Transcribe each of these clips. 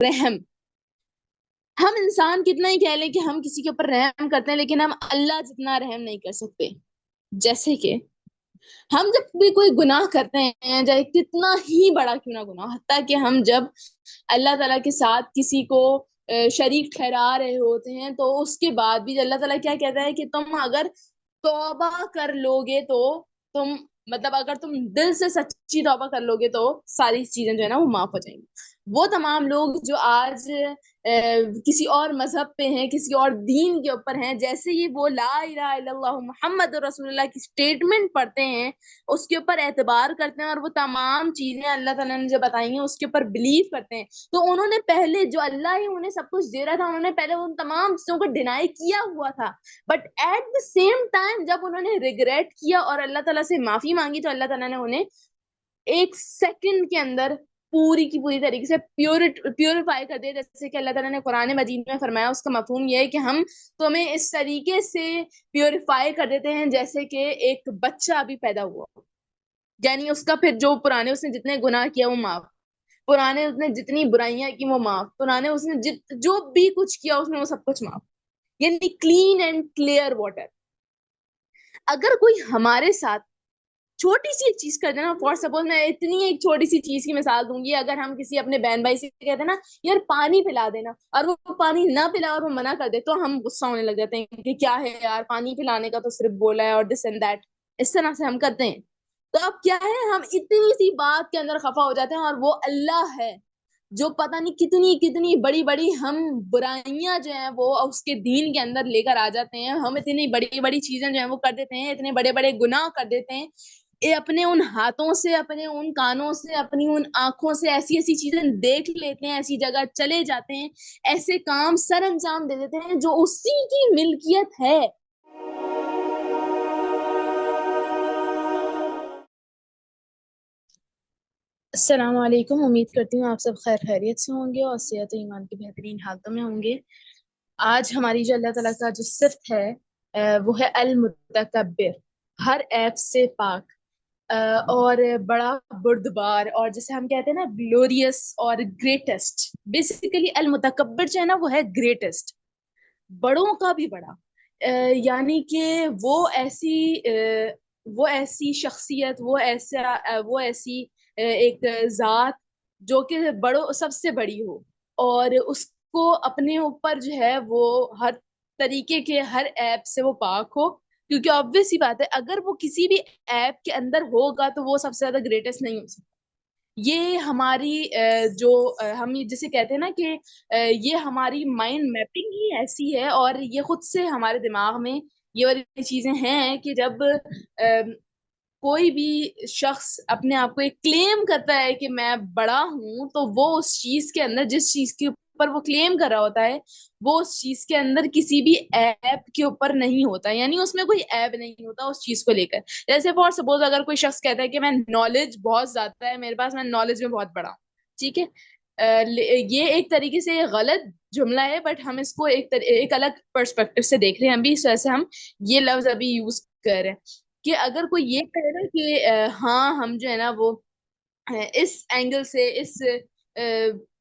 رحم. ہم انسان کتنا ہی کہہ لیں کہ ہم کسی کے اوپر رحم کرتے ہیں لیکن ہم اللہ جتنا رحم نہیں کر سکتے. جیسے کہ ہم جب بھی کوئی گناہ کرتے ہیں چاہے کتنا ہی بڑا کیوں نہ گناہ، حتیٰ کہ ہم جب اللہ تعالیٰ کے ساتھ کسی کو شریک ٹھہرا رہے ہوتے ہیں تو اس کے بعد بھی اللہ تعالیٰ کیا کہتا ہے کہ تم اگر توبہ کر لو گے تو تم مطلب اگر تم دل سے سچی توبہ کر لو گے تو ساری چیزیں جو ہے نا وہ معاف ہو جائیں گی. وہ تمام لوگ جو آج کسی اور مذہب پہ ہیں، کسی اور دین کے اوپر ہیں، جیسے ہی وہ لا الہ الا اللہ محمد رسول اللہ کی سٹیٹمنٹ پڑھتے ہیں، اس کے اوپر اعتبار کرتے ہیں اور وہ تمام چیزیں اللہ تعالیٰ نے جو بتائی ہیں اس کے اوپر بلیو کرتے ہیں، تو انہوں نے پہلے جو اللہ ہی انہیں سب کچھ دے رہا تھا انہوں نے پہلے ان تمام چیزوں کو ڈینائی کیا ہوا تھا. But at the same time جب انہوں نے ریگریٹ کیا اور اللہ تعالیٰ سے معافی مانگی تو اللہ تعالیٰ نے انہیں ایک سیکنڈ کے اندر پوری کی پوری طریقے سے پیوریفائی کر دیا. جیسے کہ اللہ تعالیٰ نے قرآن مجید میں فرمایا، اس کا مفہوم یہ ہے کہ ہم تمہیں اس طریقے سے پیوریفائی کر دیتے ہیں جیسے کہ ایک بچہ ابھی پیدا ہوا، یعنی اس کا پھر جو پرانے اس نے جتنے گناہ کیا وہ معاف، پرانے اس نے جتنی برائیاں کی وہ معاف، پرانے اس نے جو بھی کچھ کیا اس میں وہ سب کچھ معاف، یعنی کلین اینڈ کلیئر واٹر. اگر کوئی ہمارے ساتھ چھوٹی سی ایک چیز کر دینا، فار سپوز میں اتنی ایک چھوٹی سی چیز کی مثال دوں گی، اگر ہم کسی اپنے بہن بھائی سے کہتے ہیں نا یار پانی پلا دینا اور وہ پانی نہ پلا اور وہ منع کر دے تو ہم غصہ ہونے لگ جاتے ہیں کہ کیا ہے یار، پانی پلانے کا تو صرف بولا ہے اور دس اینڈ دیٹ، اس طرح سے ہم کرتے ہیں. تو اب کیا ہے، ہم اتنی سی بات کے اندر خفا ہو جاتے ہیں اور وہ اللہ ہے جو پتہ نہیں کتنی کتنی بڑی بڑی ہم برائیاں جو ہیں وہ اس کے دین کے اندر لے کر آ جاتے ہیں. ہم اتنی بڑی بڑی چیزیں جو ہیں وہ کر دیتے ہیں، اتنے بڑے بڑے گناہ کر دیتے ہیں، اپنے ان ہاتھوں سے، اپنے ان کانوں سے، اپنی ان آنکھوں سے ایسی ایسی چیزیں دیکھ لیتے ہیں، ایسی جگہ چلے جاتے ہیں، ایسے کام سر انجام دے دیتے ہیں جو اسی کی ملکیت ہے. السلام علیکم، امید کرتی ہوں آپ سب خیر خیریت سے ہوں گے اور صحت و ایمان کی بہترین حالتوں میں ہوں گے. آج ہماری جو اللہ تعالیٰ کا جو صفت ہے وہ ہے المتکبر، ہر عیب سے پاک اور بڑا بردبار، اور جسے ہم کہتے ہیں نا گلوریس اور گریٹسٹ. بیسیکلی المتکبر جو ہے نا وہ ہے گریٹسٹ، بڑوں کا بھی بڑا. یعنی کہ وہ ایسی شخصیت، وہ ایسی ایک ذات جو کہ بڑوں سب سے بڑی ہو اور اس کو اپنے اوپر جو ہے وہ ہر طریقے کے ہر ایپ سے وہ پاک ہو. کیونکہ obvious سی بات ہے اگر وہ کسی بھی ایپ کے اندر ہوگا تو وہ سب سے زیادہ گریٹسٹ نہیں ہو سکتا. یہ ہماری جو ہم جسے کہتے ہیں نا کہ یہ ہماری مائنڈ میپنگ ہی ایسی ہے اور یہ خود سے ہمارے دماغ میں یہ والی چیزیں ہیں کہ جب کوئی بھی شخص اپنے آپ کو ایک کلیم کرتا ہے کہ میں بڑا ہوں تو وہ اس چیز کے اندر، جس چیز کے اوپر وہ کلیم کر رہا ہوتا ہے وہ اس چیز کے اندر کسی بھی ایپ کے اوپر نہیں ہوتا، یعنی اس میں کوئی ایپ نہیں ہوتا اس چیز کو لے کر. جیسے فار سپوز اگر کوئی شخص کہتا ہے کہ میں نالج بہت زیادہ ہے میرے پاس، میں نالج میں بہت بڑا ہوں، ٹھیک ہے، یہ ایک طریقے سے غلط جملہ ہے بٹ ہم اس کو ایک الگ پرسپیکٹو سے دیکھ رہے ہیں. ابھی اس وجہ سے ہم یہ لفظ ابھی یوز کر رہے ہیں کہ اگر کوئی یہ کہے نا کہ ہاں ہم جو ہے نا وہ اس اینگل سے، اس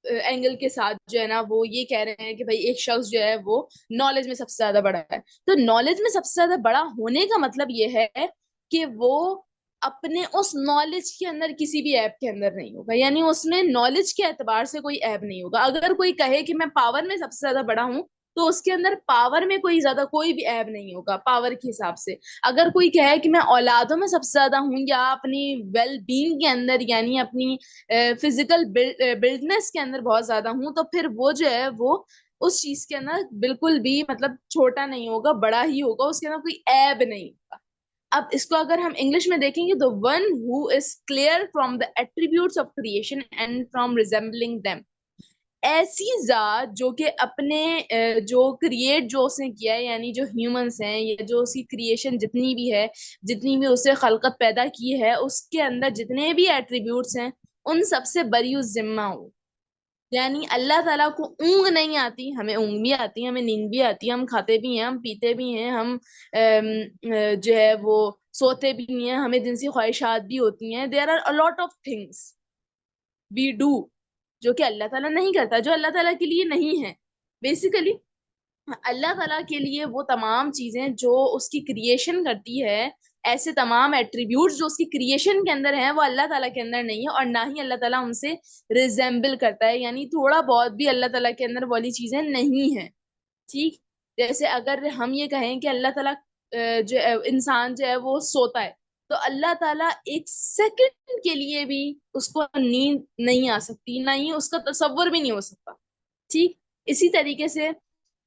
اینگل کے ساتھ جو ہے نا وہ یہ کہہ رہے ہیں کہ بھائی ایک شخص جو ہے وہ نالج میں سب سے زیادہ بڑا ہے، تو نالج میں سب سے زیادہ بڑا ہونے کا مطلب یہ ہے کہ وہ اپنے اس نالج کے اندر کسی بھی ایپ کے اندر نہیں ہوگا، یعنی اس میں نالج کے اعتبار سے کوئی ایپ نہیں ہوگا. اگر کوئی کہے کہ میں پاور میں سب سے زیادہ بڑا ہوں تو اس کے اندر پاور میں کوئی بھی ایپ نہیں ہوگا پاور کے حساب سے. اگر کوئی کہے کہ میں اولادوں میں سب سے زیادہ ہوں یا اپنی ویل بینگ کے اندر، یعنی اپنی فزیکل بلڈنس کے اندر بہت زیادہ ہوں، تو پھر وہ جو ہے وہ اس چیز کے اندر بالکل بھی مطلب چھوٹا نہیں ہوگا، بڑا ہی ہوگا، اس کے اندر کوئی ایب نہیں ہوگا. اب اس کو اگر ہم انگلش میں دیکھیں گے تو one who is clear from the attributes of creation and from resembling them, ایسی ذات جو کہ اپنے جو کریٹ جو اس نے کیا ہے، یعنی جو ہیومنس ہیں یا جو اس کی کریشن جتنی بھی ہے، جتنی بھی اسے خلقت پیدا کی ہے، اس کے اندر جتنے بھی ایٹریبیوٹس ہیں ان سب سے بری ذمہ ہو. یعنی اللہ تعالیٰ کو اونگ نہیں آتی، ہمیں اونگ بھی آتی ہے، ہمیں نیند بھی آتی ہے، ہم کھاتے بھی ہیں، ہم پیتے بھی ہیں، ہم جو ہے وہ سوتے بھی ہیں، ہمیں جنسی خواہشات بھی ہوتی ہیں. There are a lot of things we do. جو کہ اللہ تعالیٰ نہیں کرتا، جو اللہ تعالیٰ کے لیے نہیں ہے بیسیکلی۔ اللہ تعالیٰ کے لیے وہ تمام چیزیں جو اس کی کریشن کرتی ہے، ایسے تمام ایٹریبیوٹس جو اس کی کریشن کے اندر ہیں، وہ اللہ تعالیٰ کے اندر نہیں ہے، اور نہ ہی اللہ تعالیٰ ان سے ریزمبل کرتا ہے، یعنی تھوڑا بہت بھی اللہ تعالیٰ کے اندر والی چیزیں نہیں ہیں، ٹھیک؟ جیسے اگر ہم یہ کہیں کہ اللہ تعالیٰ جو انسان جو ہے وہ سوتا ہے، تو اللہ تعالیٰ ایک سیکنڈ کے لیے بھی اس کو نیند نہیں آ سکتی، نہ ہی اس کا تصور بھی نہیں ہو سکتا، ٹھیک؟ اسی طریقے سے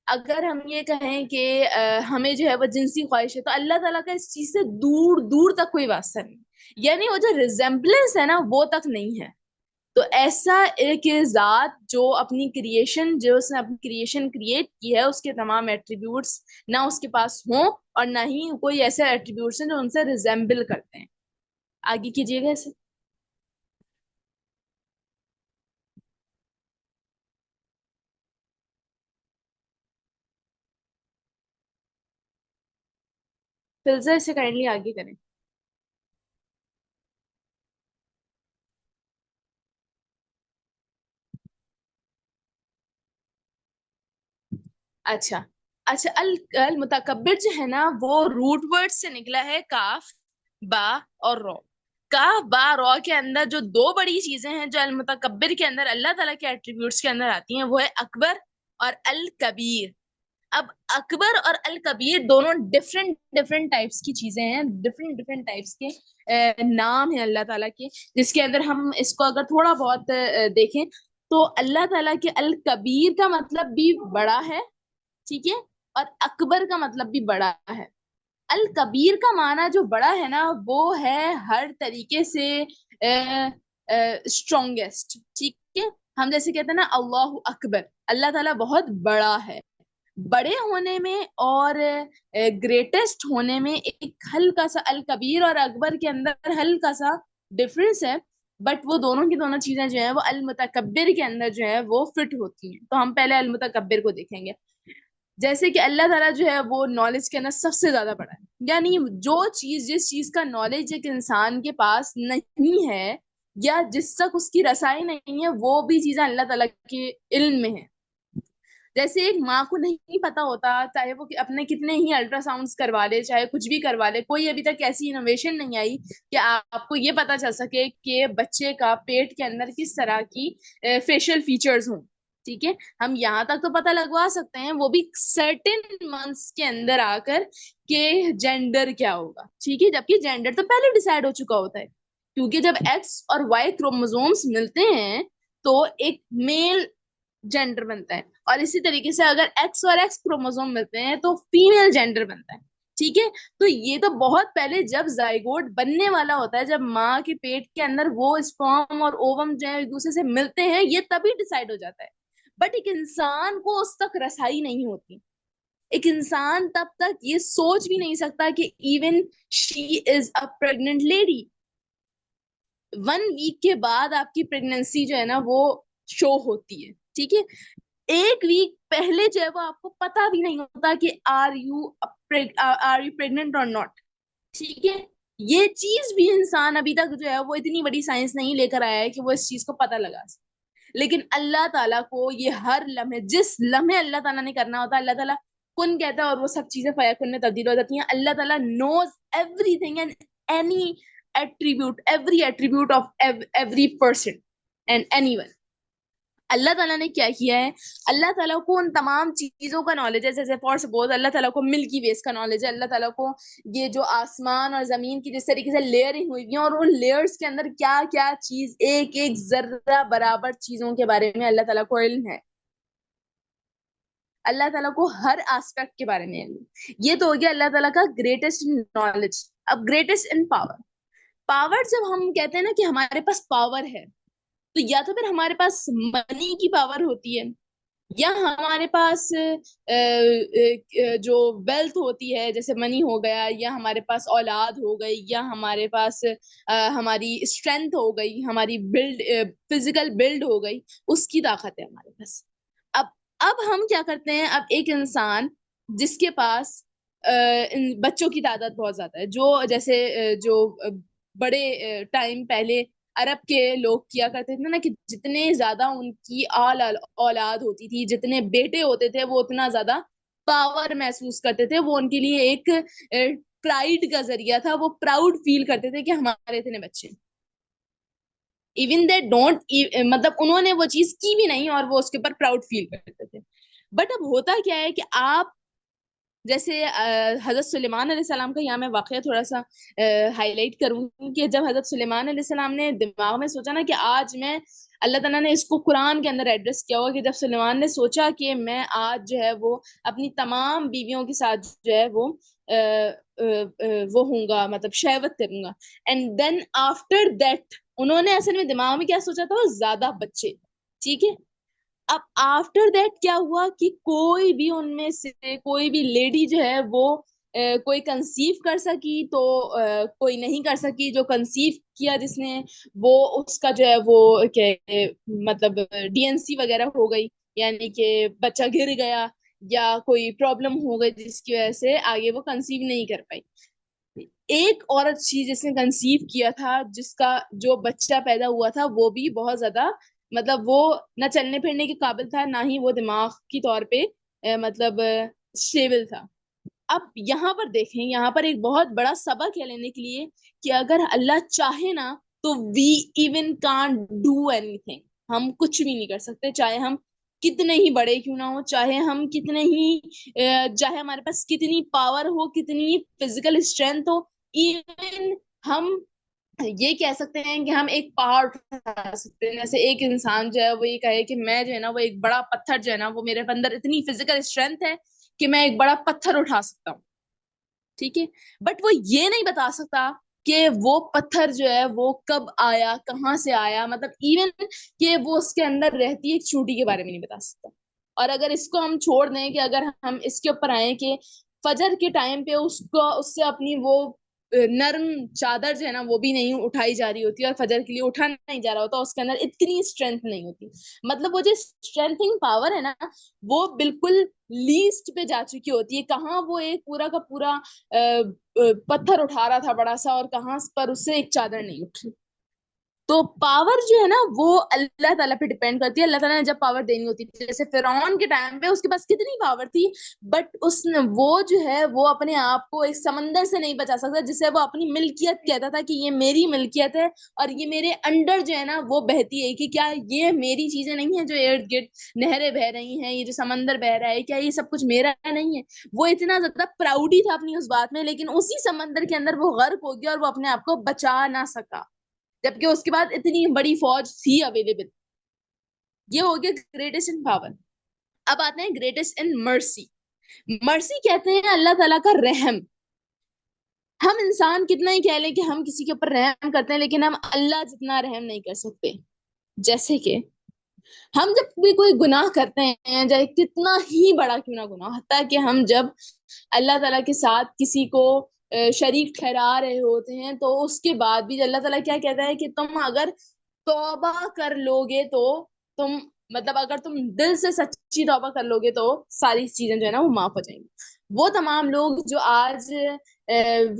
اگر ہم یہ کہیں کہ ہمیں جو ہے وہ جنسی خواہش ہے، تو اللہ تعالیٰ کا اس چیز سے دور دور تک کوئی واسطہ نہیں، یعنی وہ جو ریزمبلنس ہے نا وہ تک نہیں ہے۔ تو ایسا ایک ذات جو اپنی کریشن، جو اس نے اپنی کریشن کریٹ کی ہے، اس کے تمام ایٹریبیوٹس نہ اس کے پاس ہوں، اور نہ ہی کوئی ایسے ایٹریبیوٹس ہیں جو ان سے ریزمبل کرتے ہیں۔ آگے کیجیے گا اسے۔ فلزا اسے کائنڈلی آگے کریں۔ اچھا اچھا، المتکبر جو ہے نا وہ روٹ ورڈ سے نکلا ہے، کاف، با اور رو۔ کاف با رو کے اندر جو دو بڑی چیزیں ہیں جو المتکبر کے اندر اللہ تعالیٰ کے ایٹریبیوٹس کے اندر آتی ہیں، وہ ہے اکبر اور الکبیر۔ اب اکبر اور الکبیر دونوں ڈفرینٹ ڈفرینٹ ٹائپس کی چیزیں ہیں، ڈفرینٹ ڈفرینٹ ٹائپس کے نام ہیں اللہ تعالیٰ کے، جس کے اندر ہم اس کو اگر تھوڑا بہت دیکھیں تو اللہ تعالیٰ کے الکبیر کا مطلب بھی بڑا ہے، ٹھیک ہے، اور اکبر کا مطلب بھی بڑا ہے۔ الکبیر کا معنی جو بڑا ہے نا وہ ہے ہر طریقے سے اسٹرونگیسٹ، ٹھیک ہے؟ ہم جیسے کہتے ہیں نا اللہ اکبر، اللہ تعالیٰ بہت بڑا ہے۔ بڑے ہونے میں اور گریٹسٹ ہونے میں ایک ہلکا سا الکبیر اور اکبر کے اندر ہلکا سا ڈفرنس ہے، بٹ وہ دونوں کی دونوں چیزیں جو ہیں وہ المتکبر کے اندر جو ہے وہ فٹ ہوتی ہیں۔ تو ہم پہلے المتکبر کو دیکھیں گے۔ جیسے کہ اللہ تعالیٰ جو ہے وہ نالج کے اندر سب سے زیادہ بڑا ہے، یعنی جو چیز، جس چیز کا نالج ایک انسان کے پاس نہیں ہے، یا جس تک اس کی رسائی نہیں ہے، وہ بھی چیزیں اللہ تعالیٰ کے علم میں ہے۔ جیسے ایک ماں کو نہیں پتا ہوتا، چاہے وہ اپنے کتنے ہی الٹرا ساؤنڈس کروا لے، چاہے کچھ بھی کروا لے، کوئی ابھی تک ایسی انوویشن نہیں آئی کہ آپ کو یہ پتا چل سکے کہ بچے کا پیٹ کے اندر کس طرح کی فیشل فیچرز ہوں، ٹھیک ہے؟ ہم یہاں تک تو پتہ لگوا سکتے ہیں، وہ بھی سرٹن منتھس کے اندر آ کر کہ جینڈر کیا ہوگا، ٹھیک ہے؟ جبکہ جینڈر تو پہلے ڈیسائیڈ ہو چکا ہوتا ہے، کیونکہ جب ایکس اور وائی کروموزومس ملتے ہیں تو ایک میل جینڈر بنتا ہے، اور اسی طریقے سے اگر ایکس اور ایکس کروموزوم ملتے ہیں تو فیمیل جینڈر بنتا ہے، ٹھیک ہے؟ تو یہ تو بہت پہلے جب زائگوٹ بننے والا ہوتا ہے، جب ماں کے پیٹ کے اندر وہ اسپرم اور اووم جو ہے ایک دوسرے سے ملتے ہیں، یہ تبھی ڈیسائیڈ ہو جاتا ہے۔ بٹ ایک انسان کو اس تک رسائی نہیں ہوتی، ایک انسان تب تک یہ سوچ بھی نہیں سکتا کہ ایون شی از اے پریگننٹ لیڈی۔ 1 ویک کے بعد آپ کی پریگننسی جو ہے نا وہ شو ہوتی ہے، ٹھیک ہے؟ 1 ویک پہلے جو ہے وہ آپ کو پتا بھی نہیں ہوتا کہ آر یو پریگننٹ اور ناٹ، ٹھیک ہے؟ یہ چیز بھی انسان ابھی تک جو ہے وہ اتنی بڑی سائنس نہیں لے کر آیا ہے کہ وہ اس چیز کو پتا لگا سکے، لیکن اللہ تعالیٰ کو یہ ہر لمحے، جس لمحے اللہ تعالیٰ نے کرنا ہوتا ہے، اللہ تعالیٰ کن کہتا ہے اور وہ سب چیزیں فیکون میں تبدیل ہو جاتی ہیں۔ اللہ تعالیٰ knows everything and any every attribute of every person and anyone. اللہ تعالیٰ نے کیا کیا ہے؟ اللہ تعالیٰ کو ان تمام چیزوں کا نالج ہے، جیسے فار سپوز اللہ تعالیٰ کو ملکی ویز کا نالج ہے، اللہ تعالیٰ کو یہ جو آسمان اور زمین کی جس طریقے سے لیئرنگ ہوئی ہیں، اور ان لیئرز کے اندر کیا کیا چیز، ایک ایک ذرہ برابر چیزوں کے بارے میں اللہ تعالیٰ کو علم ہے۔ اللہ تعالیٰ کو ہر آسپیکٹ کے بارے میں علم۔ یہ تو ہو گیا اللہ تعالیٰ کا گریٹسٹ نالج۔ اب گریٹسٹ ان پاور، پاور جب ہم کہتے ہیں نا کہ ہمارے پاس پاور ہے، تو یا تو پھر ہمارے پاس منی کی پاور ہوتی ہے، یا ہمارے پاس جو ویلتھ ہوتی ہے جیسے منی ہو گیا، یا ہمارے پاس اولاد ہو گئی، یا ہمارے پاس ہماری اسٹرینتھ ہو گئی، ہماری فزیکل بلڈ ہو گئی، اس کی طاقت ہے ہمارے پاس۔ اب اب ہم کیا کرتے ہیں؟ اب ایک انسان جس کے پاس بچوں کی تعداد بہت زیادہ ہے، جو جیسے جو بڑے ٹائم پہلے عرب کے لوگ کیا کرتے تھے نا کہ جتنے زیادہ ان کی اولاد ہوتی تھی، جتنے بیٹے ہوتے تھے، وہ اتنا زیادہ پاور محسوس کرتے تھے. وہ ان کے لیے ایک پرائڈ کا ذریعہ تھا. وہ پراؤڈ فیل کرتے تھے کہ ہمارے اتنے بچے. ایون دے ڈونٹ، مطلب انہوں نے وہ چیز کی بھی نہیں اور وہ اس کے اوپر پراؤڈ فیل کرتے تھے. بٹ اب ہوتا کیا ہے کہ آپ جیسے حضرت سلیمان علیہ السلام کا یہاں میں واقعہ تھوڑا سا ہائی لائٹ کروں کہ جب حضرت سلیمان علیہ السلام نے دماغ میں سوچا نا کہ آج میں، اللہ تعالیٰ نے اس کو قرآن کے اندر ایڈریس کیا ہوا کہ جب سلیمان نے سوچا کہ میں آج جو ہے وہ اپنی تمام بیویوں کے ساتھ جو ہے وہ ہوں گا، مطلب شہوت کروں گا. اینڈ دین آفٹر دیٹ انہوں نے اصل میں دماغ میں کیا سوچا تھا؟ زیادہ بچے. ٹھیک ہے. اب آفٹر دیٹ کیا ہوا کہ کوئی بھی ان میں سے کوئی بھی لیڈی جو ہے وہ کوئی کنسیو کر سکی تو کوئی نہیں کر سکی. جو کنسیو کیا جس نے، وہ اس کا جو ہے وہ مطلب ڈی این سی وغیرہ ہو گئی، یعنی کہ بچہ گر گیا یا کوئی پرابلم ہو گئی جس کی وجہ سے آگے وہ کنسیو نہیں کر پائی. ایک عورت تھی جس نے کنسیو کیا تھا، جس کا جو بچہ پیدا ہوا تھا وہ بھی بہت زیادہ، مطلب وہ نہ چلنے پھرنے کے قابل تھا، نہ ہی وہ دماغ کی طور پہ مطلب اسٹیبل تھا. اب یہاں پر دیکھیں، یہاں پر ایک بہت بڑا سبق ہے لینے کے لیے کہ اگر اللہ چاہے نا تو وی ایون کانٹ ڈو اینی تھنگ. ہم کچھ بھی نہیں کر سکتے، چاہے ہم کتنے ہی بڑے کیوں نہ ہو، چاہے ہم کتنے ہی چاہے ہمارے پاس کتنی پاور ہو، کتنی فزیکل اسٹرینتھ ہو. ایون ہم یہ کہہ سکتے ہیں کہ ہم ایک پہاڑ اٹھا سکتے ہیں. جیسے ایک انسان جو ہے وہ یہ کہے کہ میں جو ہے نا وہ ایک بڑا پتھر جو ہے نا وہ میرے اندر اتنی فزیکل اسٹرینتھ ہے کہ میں ایک بڑا پتھر اٹھا سکتا ہوں. ٹھیک ہے. بٹ وہ یہ نہیں بتا سکتا کہ وہ پتھر جو ہے وہ کب آیا، کہاں سے آیا، مطلب ایون کہ وہ اس کے اندر رہتی ایک چونٹی کے بارے میں نہیں بتا سکتا. اور اگر اس کو ہم چھوڑ دیں کہ اگر ہم اس کے اوپر آئیں کہ فجر کے ٹائم پہ اس سے اپنی وہ نرم چادر جو ہے نا وہ بھی نہیں اٹھائی جا رہی ہوتی اور فجر کے لیے اٹھا نہیں جا رہا ہوتا، اس کے اندر اتنی اسٹرینتھ نہیں ہوتی. مطلب وہ جو اسٹرینتھنگ پاور ہے نا وہ بالکل لیسٹ پہ جا چکی ہوتی ہے. کہاں وہ ایک پورا کا پورا پتھر اٹھا رہا تھا بڑا سا، اور کہاں پر اس سے ایک چادر نہیں اٹھی. تو پاور جو ہے نا وہ اللہ تعالیٰ پہ ڈیپینڈ کرتی ہے. اللہ تعالیٰ نے جب پاور دینی ہوتی ہے، جیسے فرعون کے ٹائم پہ اس کے پاس کتنی پاور تھی، بٹ اس نے وہ جو ہے وہ اپنے آپ کو ایک سمندر سے نہیں بچا سکتا جسے وہ اپنی ملکیت کہتا تھا کہ یہ میری ملکیت ہے اور یہ میرے انڈر جو ہے نا وہ بہتی ہے. کہ کیا یہ میری چیزیں نہیں ہیں جو ارد گرد نہریں بہ رہی ہیں، یہ جو سمندر بہ رہا ہے، کیا یہ سب کچھ میرا نہیں ہے؟ وہ اتنا زیادہ پراؤڈی تھا اپنی اس بات میں، لیکن اسی سمندر کے اندر وہ غرق ہو گیا اور وہ اپنے آپ کو بچا نہ سکا، جبکہ اس کے بعد اتنی بڑی فوج تھی اویلیبل. یہ ہو گیا گریٹسٹ ان پاور. اب آتے ہیں گریٹسٹ ان مرسی. مرسی کہتے ہیں اللہ تعالیٰ کا رحم. ہم انسان کتنا ہی کہہ لیں کہ ہم کسی کے اوپر رحم کرتے ہیں، لیکن ہم اللہ جتنا رحم نہیں کر سکتے. جیسے کہ ہم جب بھی کوئی گناہ کرتے ہیں، چاہے کتنا ہی بڑا کیوں نہ گناہ، حتیٰ کہ ہم جب اللہ تعالیٰ کے ساتھ کسی کو شریک ٹھہرا رہے ہوتے ہیں، تو اس کے بعد بھی اللہ تعالیٰ کیا کہتا ہے کہ تم اگر توبہ کر لو گے تو تم، مطلب اگر تم دل سے سچی توبہ کر لو گے تو ساری چیزیں جو ہے نا وہ معاف ہو جائیں گی. وہ تمام لوگ جو آج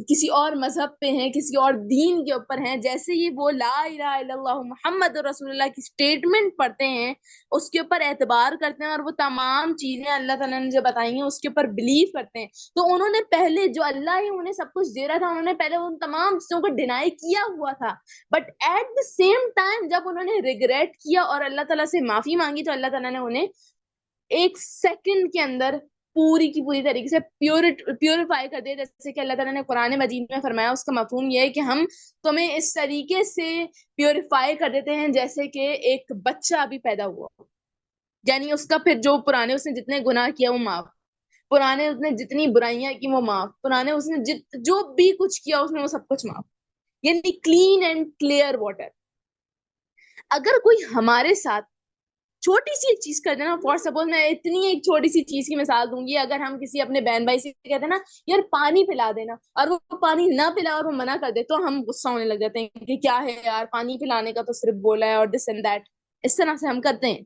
کسی اور مذہب پہ ہیں، کسی اور دین کے اوپر ہیں، جیسے ہی وہ لا الہ الا اللہ محمد رسول اللہ کی سٹیٹمنٹ پڑھتے ہیں، اس کے اوپر اعتبار کرتے ہیں اور وہ تمام چیزیں اللہ تعالیٰ نے جو بتائی ہیں اس کے اوپر بلیو کرتے ہیں، تو انہوں نے پہلے جو اللہ ہی انہیں سب کچھ دے رہا تھا، انہوں نے پہلے ان تمام چیزوں کو ڈینائی کیا ہوا تھا. But at the same time جب انہوں نے ریگریٹ کیا اور اللہ تعالیٰ سے معافی مانگی، تو اللہ تعالیٰ نے انہیں ایک سیکنڈ کے اندر پوری کی پوری طریقے سے پیوریفائی کر دیا. جیسے کہ اللہ تعالیٰ نے قرآن مجید میں فرمایا، اس کا مفہوم یہ ہے کہ ہم تمہیں اس طریقے سے پیوریفائی کر دیتے ہیں جیسے کہ ایک بچہ ابھی پیدا ہوا، یعنی اس کا پھر جو پرانے اس نے جتنے گناہ کیا وہ معاف، پرانے اس نے جتنی برائیاں کی وہ معاف، پرانے اس نے جو بھی کچھ کیا اس نے وہ سب کچھ معاف، یعنی کلین اینڈ کلیئر واٹر. اگر کوئی ہمارے ساتھ چھوٹی سی ایک چیز کر دینا، فار سپوز میں اتنی ایک چھوٹی سی چیز کی مثال دوں گی، اگر ہم کسی اپنے بہن بھائی سے کہتے ہیں نا یار پانی پلا دینا، اور وہ پانی نہ پلا اور وہ منع کر دے، تو ہم غصہ ہونے لگ جاتے ہیں کہ کیا ہے یار، پانی پلانے کا تو صرف بولا ہے اور دس اینڈ دیٹ، اس طرح سے ہم کرتے ہیں.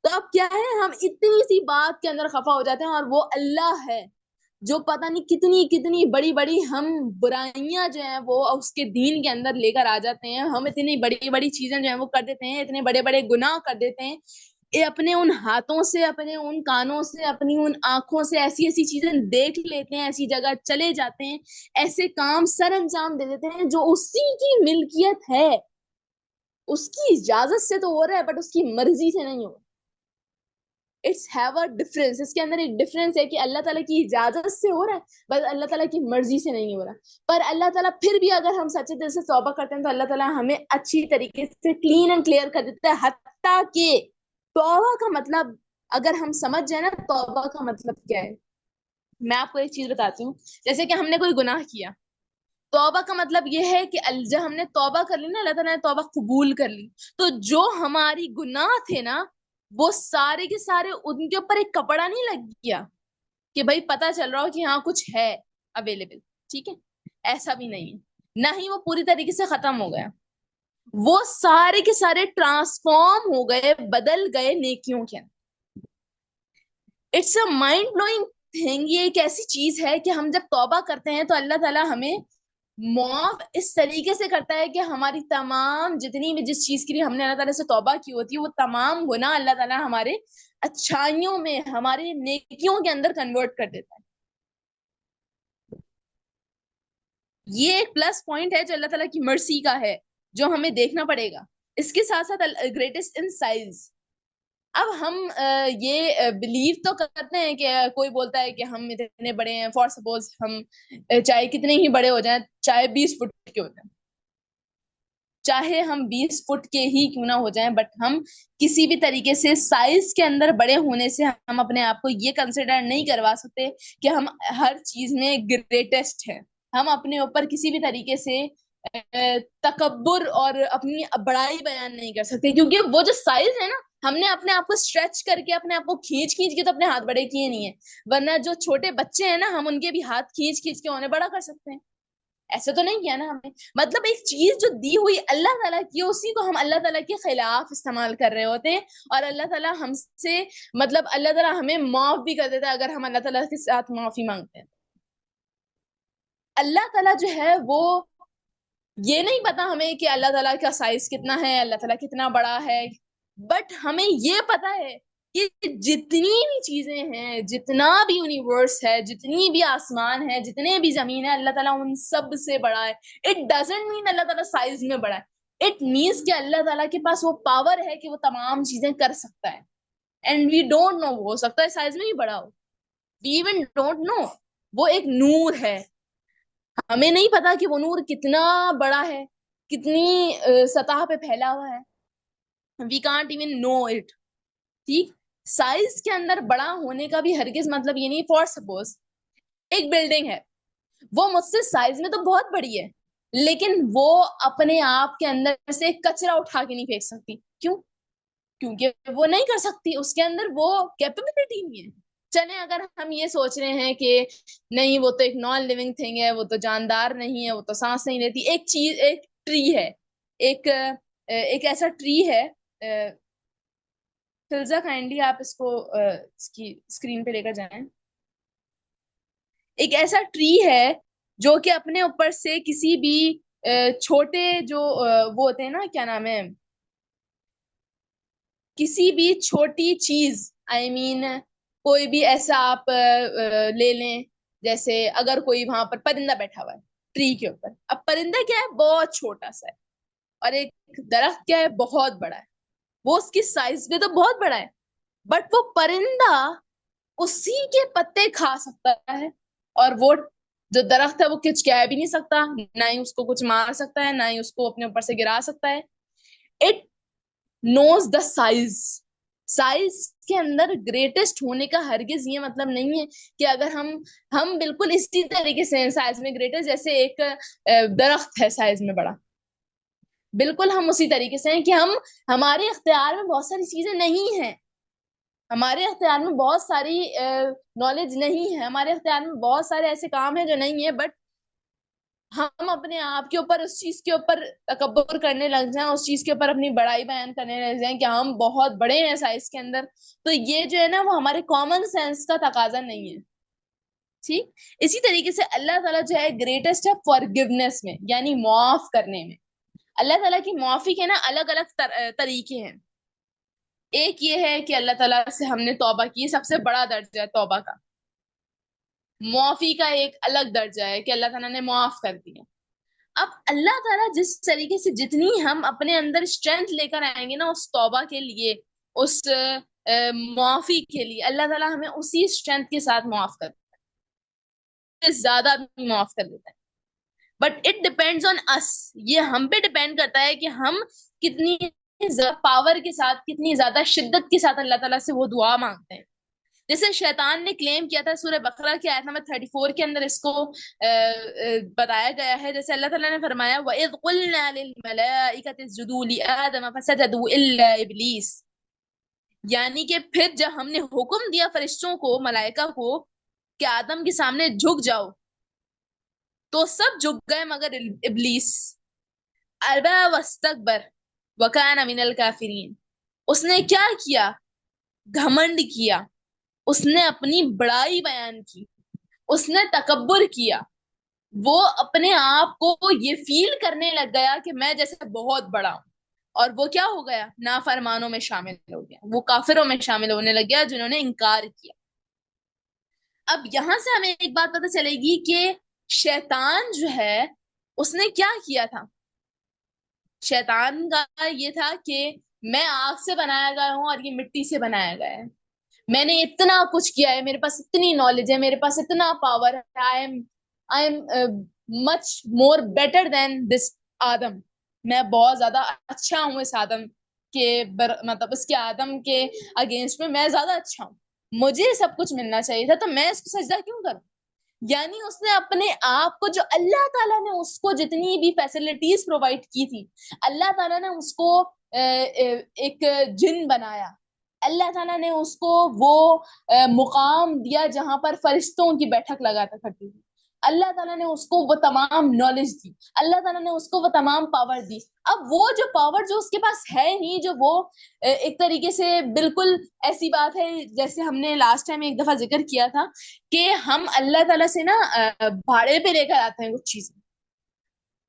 تو اب کیا ہے، ہم اتنی سی بات کے اندر خفا ہو جاتے ہیں، اور وہ اللہ ہے جو پتہ نہیں کتنی کتنی بڑی بڑی ہم برائیاں جو ہیں وہ اس کے دین کے اندر لے کر آ جاتے ہیں. ہم اتنی بڑی بڑی چیزیں جو ہیں وہ کر دیتے ہیں, اتنے بڑے بڑے گناہ کر دیتے ہیں, اپنے ان ہاتھوں سے, اپنے ان کانوں سے, اپنی ان آنکھوں سے ایسی ایسی چیزیں دیکھ لیتے ہیں, ایسی جگہ چلے جاتے ہیں, ایسے کام سر انجام دے دیتے ہیں جو اسی کی ملکیت ہے. اس کی اجازت سے تو ہو رہا ہے بٹ اس کی مرضی سے نہیں ہو رہا. It's have a difference. اس کے اندر ایک ڈفرنس ہے کہ اللہ تعالیٰ کی اجازت سے ہو رہا ہے بس اللہ تعالیٰ کی مرضی سے نہیں ہو رہا. پر اللہ تعالیٰ پھر بھی اگر ہم سچے دل سے توبہ کرتے ہیں تو اللہ تعالیٰ ہمیں اچھی طریقے سے کلین اینڈ کلیئر کر دیتا ہے. حتیٰ کہ توبہ کا مطلب اگر ہم سمجھ جائیں نا توبہ کا مطلب کیا ہے, میں آپ کو ایک چیز بتاتی ہوں. جیسے کہ ہم نے کوئی گناہ کیا, توبہ کا مطلب یہ ہے کہ جب ہم نے توبہ کر لی نا, اللہ تعالیٰ نے توبہ قبول کر لی, تو جو ہماری گناہ تھے نا وہ سارے کے سارے ان کے اوپر ایک کپڑا نہیں لگ گیا کہ بھائی پتا چل رہا ہو کہ ہاں کچھ ہے اویلیبل. ٹھیک ہے, ایسا بھی نہیں ہے. نہ ہی وہ پوری طریقے سے ختم ہو گیا, وہ سارے کے سارے ٹرانسفارم ہو گئے, بدل گئے نیکیوں کے اندر. It's a mind blowing thing. یہ ایک ایسی چیز ہے کہ ہم جب توبہ کرتے ہیں تو اللہ تعالیٰ ہمیں معاف اس طریقے سے کرتا ہے کہ ہماری تمام جتنی بھی جس چیز کے لیے ہم نے اللہ تعالیٰ سے توبہ کی ہوتی ہے وہ تمام گناہ اللہ تعالیٰ ہمارے اچھائیوں میں, ہمارے نیکیوں کے اندر کنورٹ کر دیتا ہے. یہ ایک پلس پوائنٹ ہے جو اللہ تعالیٰ کی مرسی کا ہے, جو ہمیں دیکھنا پڑے گا. اس کے ساتھ ساتھ گریٹسٹ ان سائز. اب ہم یہ بلیو تو کرتے ہیں کہ کوئی بولتا ہے کہ ہم اتنے بڑے ہیں, فار سپوز ہم چاہے کتنے ہی بڑے ہو جائیں, چاہے 20 فٹ کے ہو جائیں, چاہے ہم 20 فٹ کے ہی کیوں نہ ہو جائیں, بٹ ہم کسی بھی طریقے سے سائز کے اندر بڑے ہونے سے ہم اپنے آپ کو یہ کنسیڈر نہیں کروا سکتے کہ ہم ہر چیز میں گریٹسٹ ہیں. ہم اپنے اوپر کسی بھی طریقے سے تکبر اور اپنی بڑائی بیان نہیں کر سکتے, کیونکہ وہ جو سائز ہے نا, ہم نے اپنے آپ کو اسٹریچ کر کے اپنے آپ کو کھینچ کھینچ کے تو اپنے ہاتھ بڑے کیے نہیں ہیں, ورنہ جو چھوٹے بچے ہیں نا ہم ان کے بھی ہاتھ کھینچ کھینچ کے انہیں بڑا کر سکتے ہیں. ایسے تو نہیں کیا نا ہم نے. مطلب ایک چیز جو دی ہوئی اللہ تعالیٰ کی اسی کو ہم اللہ تعالیٰ کے خلاف استعمال کر رہے ہوتے ہیں, اور اللہ تعالیٰ ہم سے مطلب اللہ تعالیٰ ہمیں معاف بھی کر دیتا ہے اگر ہم اللہ تعالیٰ کے ساتھ معافی مانگتے ہیں. اللہ تعالیٰ جو ہے وہ یہ نہیں پتا ہمیں کہ اللہ تعالیٰ کا سائز کتنا ہے, اللہ تعالیٰ کتنا بڑا ہے, بٹ ہمیں یہ پتا ہے کہ جتنی بھی چیزیں ہیں, جتنا بھی یونیورس ہے, جتنی بھی آسمان ہے, جتنے بھی زمین ہے, اللہ تعالیٰ ان سب سے بڑا ہے. اٹ ڈزنٹ مین اللہ تعالیٰ سائز میں بڑا ہے, اٹ مینس کہ اللہ تعالیٰ کے پاس وہ پاور ہے کہ وہ تمام چیزیں کر سکتا ہے. اینڈ وی ڈونٹ نو, ہو سکتا ہے سائز میں ہی بڑا ہو, وی ایون ڈونٹ نو. وہ ایک نور ہے, ہمیں نہیں پتا کہ وہ نور کتنا بڑا ہے, کتنی سطح پہ پھیلا ہوا ہے. We can't even know it. ٹھیک, سائز کے اندر بڑا ہونے کا بھی ہرگز مطلب یہ نہیں. فار سپوز ایک بلڈنگ ہے, وہ مجھ سے سائز میں تو بہت بڑی ہے, لیکن وہ اپنے آپ کے اندر سے کچرا اٹھا کے نہیں پھینک سکتی. کیوں؟ کیونکہ وہ نہیں کر سکتی, اس کے اندر وہ کیپیبلٹی نہیں ہے. چلیں اگر ہم یہ سوچ رہے ہیں کہ نہیں وہ تو ایک نان لیونگ تھنگ ہے, وہ تو جاندار نہیں ہے, وہ تو سانس نہیں لیتی. ایک چیز, ایک ٹری ہے, ایک ایسا ٹری ہے. فلزا کائنڈلی آپ اس کو اس کی اسکرین پہ لے کر جائیں. ایک ایسا ٹری ہے جو کہ اپنے اوپر سے کسی بھی چھوٹے جو وہ ہوتے ہیں نا, کیا نام ہے, کسی بھی چھوٹی چیز, آئی مین کوئی بھی ایسا آپ لے لیں, جیسے اگر کوئی وہاں پر پرندہ بیٹھا ہوا ہے ٹری کے اوپر. اب پرندہ کیا ہے, بہت چھوٹا سا ہے, اور ایک درخت کیا ہے, بہت بڑا ہے. وہ اس کی سائز میں تو بہت بڑا ہے, بٹ وہ پرندہ اسی کے پتے کھا سکتا ہے, اور وہ جو درخت ہے وہ کچھ کہہ بھی نہیں سکتا, نہ ہی اس کو کچھ مار سکتا ہے, نہ ہی اس کو اپنے اوپر سے گرا سکتا ہے. It knows the size. Size کے اندر گریٹسٹ ہونے کا ہرگز یہ مطلب نہیں ہے کہ اگر ہم بالکل اسی طریقے سے سائز میں گریٹسٹ, جیسے ایک درخت ہے سائز میں بڑا, بالکل ہم اسی طریقے سے ہیں کہ ہمارے اختیار میں بہت ساری چیزیں نہیں ہیں, ہمارے اختیار میں بہت ساری نالج نہیں ہے, ہمارے اختیار میں بہت سارے ایسے کام ہیں جو نہیں ہے, بٹ ہم اپنے آپ کے اوپر اس چیز کے اوپر تکبر کرنے لگ جائیں, اس چیز کے اوپر اپنی بڑائی بیان کرنے لگ جائیں کہ ہم بہت بڑے ہیں سائز کے اندر. تو یہ جو ہے نا وہ ہمارے کامن سینس کا تقاضا نہیں ہے. ٹھیک، اسی طریقے سے اللہ تعالیٰ جو ہے گریٹسٹ ہے فارگیونیس میں، یعنی معاف کرنے میں. اللہ تعالیٰ کی معافی کے نا الگ الگ طریقے ہیں. ایک یہ ہے کہ اللہ تعالیٰ سے ہم نے توبہ کی، سب سے بڑا درجہ ہے توبہ کا. معافی کا ایک الگ درجہ ہے کہ اللہ تعالیٰ نے معاف کر دیا. اب اللہ تعالیٰ جس طریقے سے جتنی ہم اپنے اندر اسٹرینتھ لے کر آئیں گے نا اس توبہ کے لیے، اس معافی کے لیے، اللہ تعالیٰ ہمیں اسی اسٹرینتھ کے ساتھ معاف کر دیتا ہے، زیادہ بھی معاف کر دیتا ہے. بٹ اٹ ڈپینڈز آن اس، یہ ہم پہ ڈپینڈ کرتا ہے کہ ہم کتنی پاور کے ساتھ، کتنی زیادہ شدت کے ساتھ اللہ تعالیٰ سے وہ دعا مانگتے ہیں. جیسے شیطان نے کلیم کیا تھا سورہ بقرہ کی آیت نمبر 34 کے اندر، اس کو بتایا گیا ہے. جیسے اللہ تعالیٰ نے فرمایا وَإِذْ قُلْنَا لِلْمَلَائِكَةِ اسْجُدُوا لِآدَمَ فَسَجَدُوا إِلَّا إِبْلِيسَ، یعنی کہ پھر جب ہم نے حکم دیا فرشتوں کو، ملائکہ کو، کہ آدم کے سامنے جھک جاؤ، تو سب جھک گئے مگر ابلیس. ابا واستکبر وکان من الکافرین، اس نے کیا کیا؟ گھمنڈ کیا، اس نے اپنی بڑائی بیان کی، اس نے تکبر کیا. وہ اپنے آپ کو یہ فیل کرنے لگ گیا کہ میں جیسے بہت بڑا ہوں، اور وہ کیا ہو گیا؟ نافرمانوں میں شامل ہو گیا، وہ کافروں میں شامل ہونے لگ گیا جنہوں نے انکار کیا. اب یہاں سے ہمیں ایک بات پتہ چلے گی کہ شیطان جو ہے اس نے کیا کیا تھا. شیطان کا یہ تھا کہ میں آگ سے بنایا گیا ہوں اور یہ مٹی سے بنایا گیا ہے، میں نے اتنا کچھ کیا ہے، میرے پاس اتنی نالج ہے، میرے پاس اتنا پاور ہے، I am much more better than دس آدم، میں بہت زیادہ اچھا ہوں اس آدم کے مطلب اس کے آدم کے اگینسٹ میں زیادہ اچھا ہوں، مجھے سب کچھ ملنا چاہیے تھا، تو میں اس کو سجدہ کیوں کروں؟ یعنی اس نے اپنے آپ کو، جو اللہ تعالیٰ نے اس کو جتنی بھی فیسلٹیز پرووائڈ کی تھی، اللہ تعالیٰ نے اس کو ایک جن بنایا، اللہ تعالیٰ نے اس کو وہ مقام دیا جہاں پر فرشتوں کی بیٹھک لگاتا کرتی تھی، اللہ تعالیٰ نے اس کو وہ تمام نالج دی، اللہ تعالیٰ نے اس کو وہ تمام پاور دی. اب وہ جو پاور جو اس کے پاس ہے نہیں، جو وہ ایک طریقے سے بالکل ایسی بات ہے جیسے ہم نے لاسٹ ٹائم ایک دفعہ ذکر کیا تھا کہ ہم اللہ تعالیٰ سے نا بھاڑے پہ لے کر آتے ہیں کچھ چیزیں،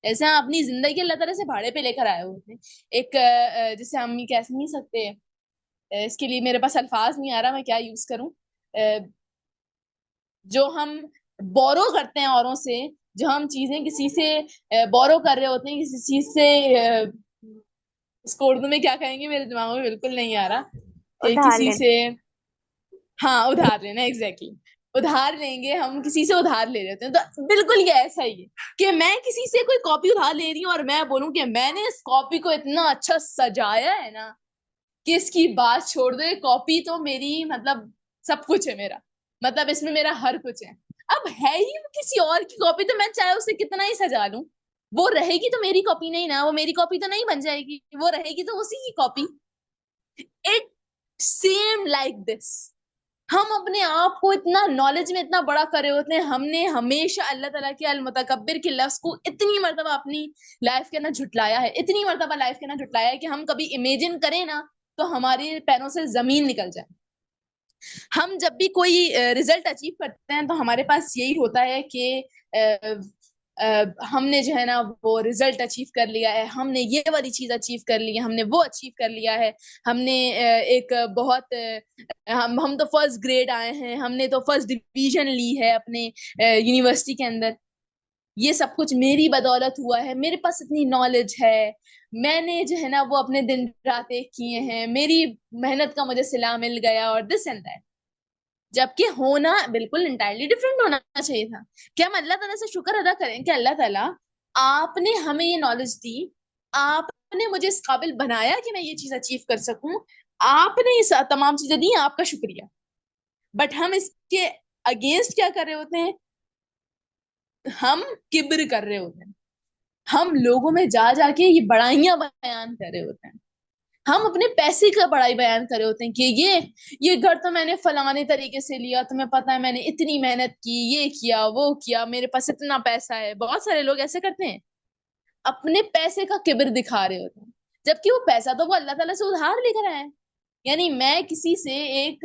ایسے ہم اپنی زندگی اللہ تعالیٰ سے بھاڑے پہ لے کر آئے ہوتے ہیں. ایک جسے ہم یہ کہہ نہیں سکتے، اس کے لیے میرے پاس الفاظ نہیں آ رہا میں کیا یوز کروں، جو ہم بورو کرتے ہیں اوروں سے، جو ہم چیزیں کسی سے بورو کر رہے ہوتے ہیں کسی چیز سے، اس کو اردو میں کیا کہیں گے میرے دماغ میں بالکل نہیں آ رہا، ادھار کسی لینا. سے، ہاں ادھار لینا، ایگزیکٹلی ادھار لیں گے ہم، کسی سے ادھار لے لیتے ہیں، تو بالکل یہ ایسا ہی ہے کہ میں کسی سے کوئی کاپی ادھار لے رہی ہوں اور میں بولوں کہ میں نے اس کاپی کو اتنا اچھا سجایا ہے نا کہ اس کی بات چھوڑ دو، یہ کاپی تو میری مطلب سب کچھ ہے میرا، مطلب اس میں میرا ہر کچھ ہے. اب ہے ہی کسی اور کی کاپی، تو میں چاہے اسے کتنا ہی سجا لوں، وہ رہے گی تو میری کاپی نہیں نا، وہ میری کاپی تو نہیں بن جائے گی، وہ رہے گی تو اسی کی copy. It same like this, ہم اپنے آپ کو اتنا نالج میں اتنا بڑا کرے ہوتے ہیں، ہم نے ہمیشہ اللہ تعالیٰ کے المتکبر کے لفظ کو اتنی مرتبہ اپنی لائف کے اندر جھٹلایا ہے، اتنی مرتبہ لائف کے اندر جھٹلایا ہے کہ ہم کبھی امیجن کریں نا تو ہمارے پیروں سے زمین نکل جائے. ہم جب بھی کوئی ریزلٹ اچیو کرتے ہیں تو ہمارے پاس یہی ہوتا ہے کہ ہم نے جو ہے نا وہ ریزلٹ اچیو کر لیا ہے، ہم نے یہ والی چیز اچیو کر لی ہے، ہم نے وہ اچیو کر لیا ہے، ہم نے ایک بہت ہم تو فرسٹ گریڈ آئے ہیں، ہم نے تو فرسٹ ڈویژن لی ہے اپنے یونیورسٹی کے اندر، یہ سب کچھ میری بدولت ہوا ہے، میرے پاس اتنی نالج ہے، میں نے جو ہے نا وہ اپنے دن رات ایک کیے ہیں، میری محنت کا مجھے صلہ مل گیا، اور دس اینڈ دیٹ. جبکہ ہونا بالکل انٹائرلی ڈفرینٹ ہونا چاہیے تھا کہ ہم اللہ تعالیٰ سے شکر ادا کریں کہ اللہ تعالیٰ آپ نے ہمیں یہ نالج دی، آپ نے مجھے اس قابل بنایا کہ میں یہ چیز اچیو کر سکوں، آپ نے یہ تمام چیزیں دی، آپ کا شکریہ. بٹ ہم اس کے اگینسٹ کیا کر رہے ہوتے ہیں؟ ہم کبر کر رہے ہوتے ہیں، ہم لوگوں میں جا جا کے یہ بڑائیاں بیان کر رہے ہوتے ہیں، ہم اپنے پیسے کا بڑائی بیان کر رہے ہوتے ہیں کہ یہ گھر تو میں نے فلانے طریقے سے لیا، تمہیں پتا ہے میں نے اتنی محنت کی، یہ کیا وہ کیا، میرے پاس اتنا پیسہ ہے. بہت سارے لوگ ایسے کرتے ہیں، اپنے پیسے کا کبر دکھا رہے ہوتے ہیں، جبکہ وہ پیسہ تو وہ اللہ تعالیٰ سے ادھار لے کر آئے ہیں. یعنی میں کسی سے ایک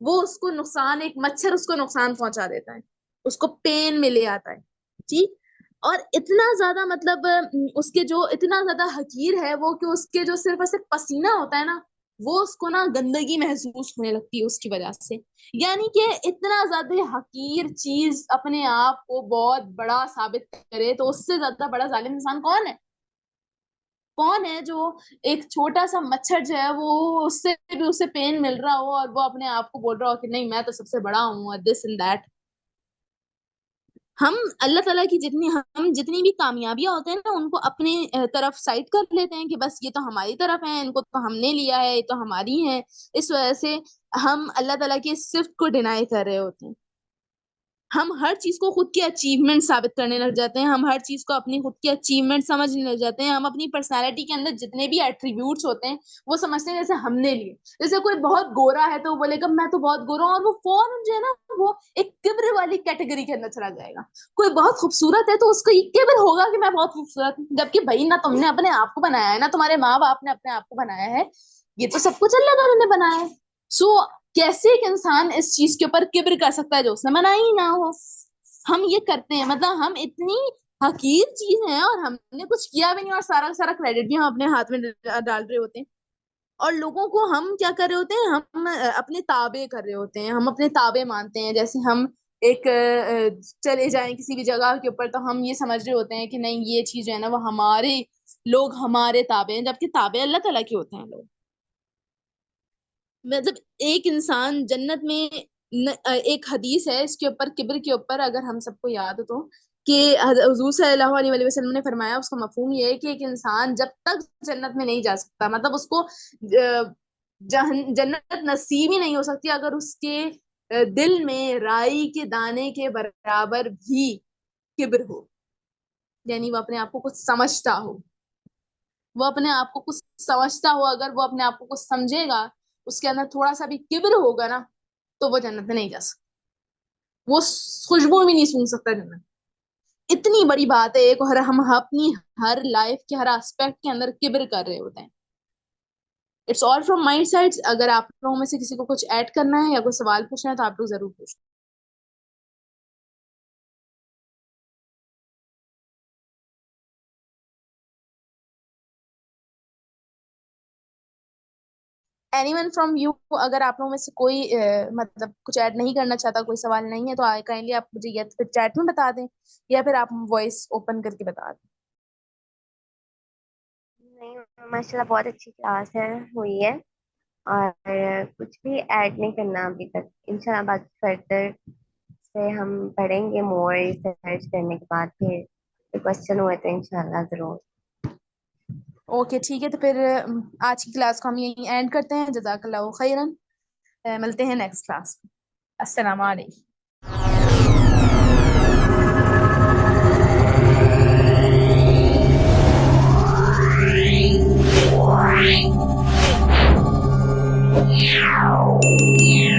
وہ اس کو نقصان، ایک مچھر اس کو نقصان پہنچا دیتا ہے، اس کو پین میں لے آتا ہے. ٹھیک. اور اتنا زیادہ مطلب اس کے جو اتنا زیادہ حقیر ہے وہ کہ اس کے جو صرف اور صرف پسینہ ہوتا ہے نا، وہ اس کو نا گندگی محسوس ہونے لگتی ہے اس کی وجہ سے. یعنی کہ اتنا زیادہ حقیر چیز اپنے آپ کو بہت بڑا ثابت کرے تو اس سے زیادہ بڑا ظالم انسان کون ہے؟ کون ہے جو ایک چھوٹا سا مچھر جو ہے وہ اس سے بھی اسے پین مل رہا ہو اور وہ اپنے آپ کو بول رہا ہو کہ نہیں میں تو سب سے بڑا ہوں دس اینڈ دیٹ. ہم اللہ تعالیٰ کی جتنی بھی کامیابیاں ہوتے ہیں نا ان کو اپنے طرف سائڈ کر لیتے ہیں کہ بس یہ تو ہماری طرف ہیں، ان کو تو ہم نے لیا ہے، یہ تو ہماری ہیں. اس وجہ سے ہم اللہ تعالیٰ کی صفت کو ڈینائی کر رہے ہوتے ہیں. ہم ہر چیز کو خود کی اچیومنٹ ثابت کرنے لگ جاتے ہیں، ہم ہر چیز کو اپنی خود کی اچیومنٹ سمجھنے لگ جاتے ہیں. ہم اپنی پرسنالٹی کے اندر جتنے بھی ایٹریبیوٹس ہوتے ہیں وہ سمجھتے ہیں جیسے ہم نے لیے. جیسے کوئی بہت گورا ہے تو وہ بولے گا میں تو بہت گورا ہوں، اور وہ فوراً جو ہے نا وہ ایک کبر والی کیٹیگری کے اندر چلا جائے گا. کوئی بہت خوبصورت ہے تو اس کو یہ کبر ہوگا کہ میں بہت خوبصورت ہوں، جبکہ بھائی نہ تم نے اپنے آپ کو بنایا ہے نہ تمہارے ماں باپ نے اپنے آپ کو بنایا ہے، یہ تو سب کچھ اللہ تعالیٰ نے بنایا ہے. سو کیسے ایک انسان اس چیز کے اوپر کبر کر سکتا ہے جو اس نے بنائی ہی نہ ہو؟ ہم یہ کرتے ہیں، مطلب ہم اتنی حقیر چیز ہیں اور ہم نے کچھ کیا بھی نہیں اور سارا سارا کریڈٹ بھی ہم اپنے ہاتھ میں ڈال رہے ہوتے ہیں. اور لوگوں کو ہم کیا کر رہے ہوتے ہیں، ہم اپنے تابع کر رہے ہوتے ہیں، ہم اپنے تابع مانتے ہیں. جیسے ہم ایک چلے جائیں کسی بھی جگہ کے اوپر تو ہم یہ سمجھ رہے ہوتے ہیں کہ نہیں یہ چیز جو ہے نا وہ ہمارے لوگ ہمارے تابع ہیں، جبکہ تابع اللہ تعالیٰ کے ہوتے ہیں لوگ. مطلب ایک انسان جنت میں ایک حدیث ہے اس کے اوپر کبر کے اوپر، اگر ہم سب کو یاد ہو تو، کہ حضور صلی اللہ علیہ وسلم نے فرمایا، اس کا مفہوم یہ ہے کہ ایک انسان جب تک جنت میں نہیں جا سکتا، مطلب اس کو جنت نصیب ہی نہیں ہو سکتی اگر اس کے دل میں رائی کے دانے کے برابر بھی کبر ہو. یعنی وہ اپنے آپ کو کچھ سمجھتا ہو، وہ اپنے آپ کو کچھ سمجھتا ہو، اگر وہ اپنے آپ کو کچھ سمجھے گا، اس کے اندر تھوڑا سا بھی کبر ہوگا نا تو وہ جنت میں نہیں جا سکتا، وہ خوشبو بھی نہیں سون سکتا جنت. اتنی بڑی بات ہے ایک، اور ہم اپنی ہر لائف کے ہر اسپیکٹ کے اندر کبر کر رہے ہوتے ہیں. It's all from my side. اگر آپ لوگوں میں سے کسی کو کچھ ایڈ کرنا ہے یا کوئی سوال پوچھنا ہے تو آپ لوگ ضرور پوچھیں. اینی ون فرام یو، اگر آپ لوگوں میں سے کوئی مطلب کچھ ایڈ نہیں کرنا چاہتا، کوئی سوال نہیں ہے تو کائنڈلی آپ مجھے یا پھر چیٹ میں بتا دیں یا پھر آپ وائس اوپن کر کے بتا دیں. نہیں ماشاء اللہ بہت اچھی کلاس ہے ہوئی ہے، اور کچھ بھی ایڈ نہیں کرنا ابھی تک. انشاءاللہ باقی فردر سے ہم پڑھیں گے، مور ریسرچ کرنے کے بعد پھر کوشچن ہوئے تو انشاءاللہ ضرور. اوکے ٹھیک ہے، تو پھر آج کی کلاس کو ہم یہیں اینڈ کرتے ہیں. جزاک اللہ خیرن. ملتے ہیں نیکسٹ کلاس. السلام علیکم. Yeah.